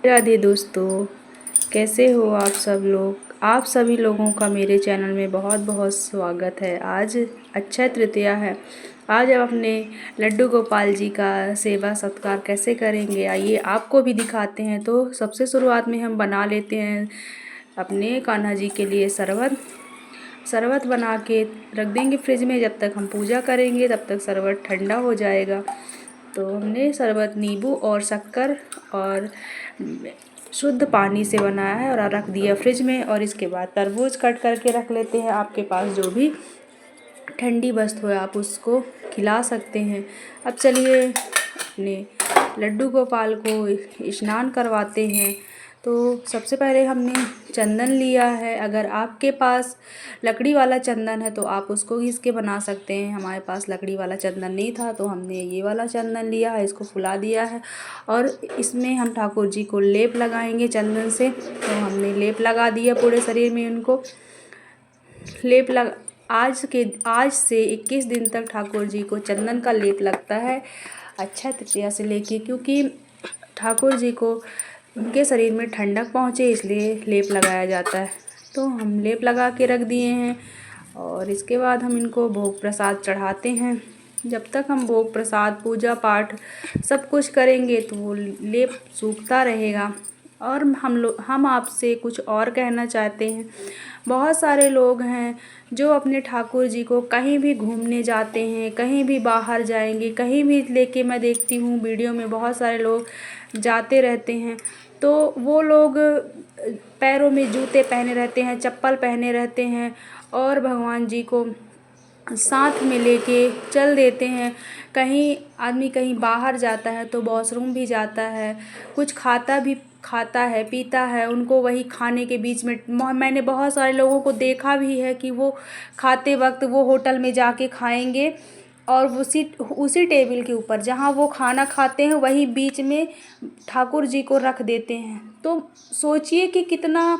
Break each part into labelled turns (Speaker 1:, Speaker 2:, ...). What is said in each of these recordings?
Speaker 1: राधे दोस्तों, कैसे हो आप सब लोग। आप सभी लोगों का मेरे चैनल में बहुत बहुत स्वागत है। आज अक्षय तृतीया है। आज हम अपने लड्डू गोपाल जी का सेवा सत्कार कैसे करेंगे, आइए आपको भी दिखाते हैं। तो सबसे शुरुआत में हम बना लेते हैं अपने कान्हा जी के लिए शरबत बना के रख देंगे फ्रिज में। जब तक हम पूजा करेंगे तब तक शरबत ठंडा हो जाएगा। तो हमने शरबत नींबू और शक्कर और शुद्ध पानी से बनाया है और रख दिया फ्रिज में। और इसके बाद तरबूज कट करके रख लेते हैं। आपके पास जो भी ठंडी वस्तु है आप उसको खिला सकते हैं। अब चलिए अपने लड्डू गोपाल को स्नान करवाते हैं। तो सबसे पहले हमने चंदन लिया है। अगर आपके पास लकड़ी वाला चंदन है तो आप उसको घिस के बना सकते हैं। हमारे पास लकड़ी वाला चंदन नहीं था तो हमने ये वाला चंदन लिया है, इसको फुला दिया है और इसमें हम ठाकुर जी को लेप लगाएंगे चंदन से। तो हमने लेप लगा दिया पूरे शरीर में उनको। लेप लग आज से 21 दिन तक ठाकुर जी को चंदन का लेप लगता है अक्षय तृतीया से लेके, क्योंकि ठाकुर जी को उनके शरीर में ठंडक पहुँचे इसलिए लेप लगाया जाता है। तो हम लेप लगा के रख दिए हैं और इसके बाद हम इनको भोग प्रसाद चढ़ाते हैं। जब तक हम भोग प्रसाद पूजा पाठ सब कुछ करेंगे तो वो लेप सूखता रहेगा। और हम आपसे कुछ और कहना चाहते हैं। बहुत सारे लोग हैं जो अपने ठाकुर जी को कहीं भी घूमने जाते हैं, कहीं भी बाहर जाएंगे, कहीं भी लेके, मैं देखती हूँ वीडियो में बहुत सारे लोग जाते रहते हैं। तो वो लोग पैरों में जूते पहने रहते हैं, चप्पल पहने रहते हैं और भगवान जी को साथ में लेके चल देते हैं। कहीं आदमी कहीं बाहर जाता है तो वॉशरूम भी जाता है, कुछ खाता है पीता है, उनको वही खाने के बीच में मैंने बहुत सारे लोगों को देखा भी है कि वो खाते वक्त वो होटल में जाके खाएंगे और उसी टेबल के ऊपर जहाँ वो खाना खाते हैं वही बीच में ठाकुर जी को रख देते हैं। तो सोचिए कि कितना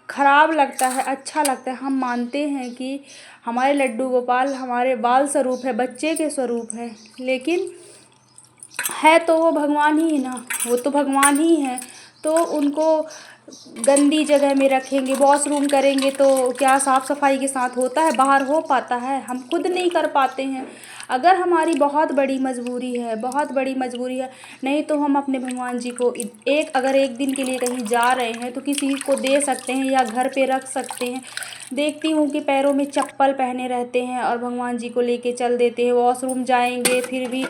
Speaker 1: खराब लगता है, अच्छा लगता है। हम मानते हैं कि हमारे लड्डू गोपाल हमारे बाल स्वरूप है, बच्चे के स्वरूप है, लेकिन है तो वो भगवान ही ना, वो तो भगवान ही है। तो उनको गंदी जगह में रखेंगे, वॉशरूम करेंगे तो क्या साफ़ सफाई के साथ होता है, बाहर हो पाता है? हम खुद नहीं कर पाते हैं। अगर हमारी बहुत बड़ी मजबूरी है, नहीं तो हम अपने भगवान जी को अगर एक दिन के लिए कहीं जा रहे हैं तो किसी को दे सकते हैं या घर पे रख सकते हैं। देखती हूँ कि पैरों में चप्पल पहने रहते हैं और भगवान जी को लेके चल देते हैं, वॉशरूम जाएंगे फिर भी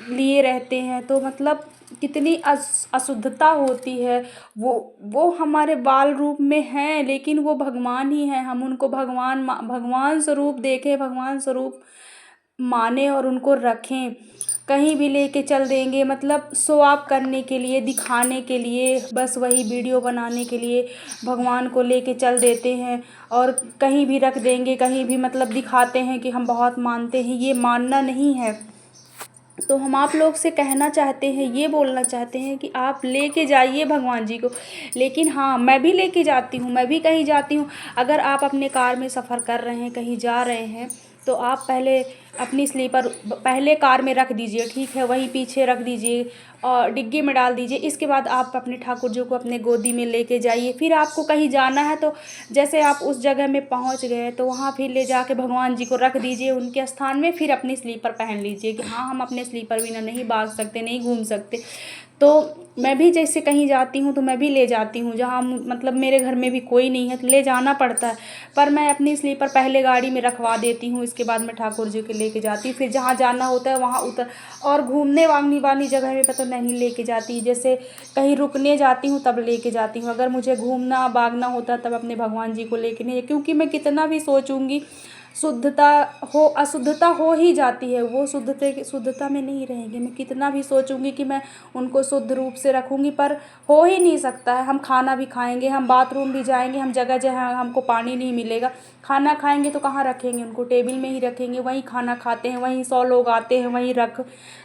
Speaker 1: लिए रहते हैं। तो मतलब कितनी अशुद्धता होती है। वो हमारे बाल रूप में हैं लेकिन वो भगवान ही हैं। हम उनको भगवान स्वरूप देखें, भगवान स्वरूप माने और उनको रखें। कहीं भी लेके चल देंगे, मतलब शो ऑफ करने के लिए, दिखाने के लिए, बस वही वीडियो बनाने के लिए भगवान को लेके चल देते हैं और कहीं भी रख देंगे, कहीं भी मतलब दिखाते हैं कि हम बहुत मानते हैं। ये मानना नहीं है। तो हम आप लोग से कहना चाहते हैं, ये बोलना चाहते हैं कि आप लेके जाइए भगवान जी को। लेकिन हाँ, मैं भी लेके जाती हूँ, मैं भी कहीं जाती हूँ। अगर आप अपने कार में सफ़र कर रहे हैं, कहीं जा रहे हैं, तो आप पहले अपनी स्लीपर पहले कार में रख दीजिए, ठीक है, वहीं पीछे रख दीजिए और डिग्गी में डाल दीजिए। इसके बाद आप अपने ठाकुर जी को अपने गोदी में लेके जाइए। फिर आपको कहीं जाना है तो जैसे आप उस जगह में पहुंच गए तो वहाँ फिर ले जाके भगवान जी को रख दीजिए उनके स्थान में। फिर अपनी स्लीपर पहन लीजिए कि हाँ, हम अपने स्लीपर बिना नहीं भाग सकते, नहीं घूम सकते। तो मैं भी जैसे कहीं जाती हूँ तो मैं भी ले जाती हूँ, जहाँ मतलब मेरे घर में भी कोई नहीं है तो ले जाना पड़ता है। पर मैं अपनी स्लीपर पहले गाड़ी में रखवा देती हूँ, इसके बाद मैं ठाकुर जी को लेके जाती हूँ। फिर जहाँ जाना होता है वहाँ उतर, और घूमने वागने वाली जगह में तो नहीं लेके जाती। जैसे कहीं रुकने जाती हूँ तब लेके जाती हूँ। अगर मुझे घूमना भागना होता तब अपने भगवान जी को लेके नहीं, क्योंकि मैं कितना भी सोचूंगी अशुद्धता हो ही जाती है। वो शुद्धता में नहीं रहेंगे। मैं कितना भी सोचूंगी कि मैं उनको शुद्ध रूप से रखूंगी, पर हो ही नहीं सकता है। हम खाना भी खाएंगे, हम बाथरूम भी जाएंगे, हम जगह जगह हमको पानी नहीं मिलेगा। खाना खाएंगे तो कहाँ रखेंगे उनको? टेबल में ही रखेंगे, वहीं खाना खाते हैं, वहीं 100 लोग आते हैं वहीं रख।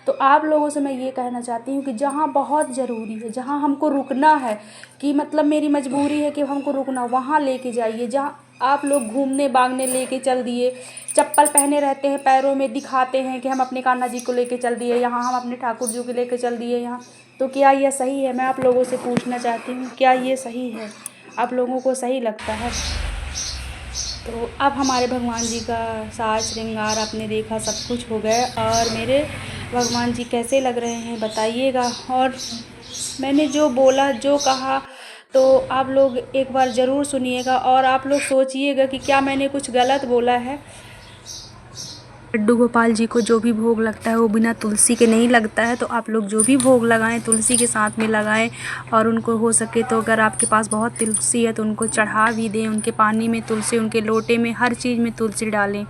Speaker 1: तो आप लोगों से मैं ये कहना चाहती हूँ कि जहाँ बहुत ज़रूरी है, जहाँ हमको रुकना है, कि मतलब मेरी मजबूरी है कि हमको रुकना, वहाँ लेके जाइए। जहाँ आप लोग घूमने भागने लेके चल दिए, चप्पल पहने रहते हैं पैरों में, दिखाते हैं कि हम अपने कान्हा जी को लेके चल दिए यहाँ, हम अपने ठाकुर जी को लेके चल दिए यहाँ। तो क्या यह सही है? मैं आप लोगों से पूछना चाहती हूँ, क्या ये सही है? आप लोगों को सही लगता है? तो अब हमारे भगवान जी का साज श्रृंगार आपने देखा, सब कुछ हो गया, और मेरे भगवान जी कैसे लग रहे हैं बताइएगा। और मैंने जो बोला, जो कहा, तो आप लोग एक बार ज़रूर सुनिएगा और आप लोग सोचिएगा कि क्या मैंने कुछ गलत बोला है। लड्डू गोपाल जी को जो भी भोग लगता है वो बिना तुलसी के नहीं लगता है, तो आप लोग जो भी भोग लगाएं तुलसी के साथ में लगाएं। और उनको हो सके तो अगर आपके पास बहुत तुलसी है तो उनको चढ़ा भी दें, उनके पानी में तुलसी, उनके लोटे में, हर चीज़ में तुलसी डालें।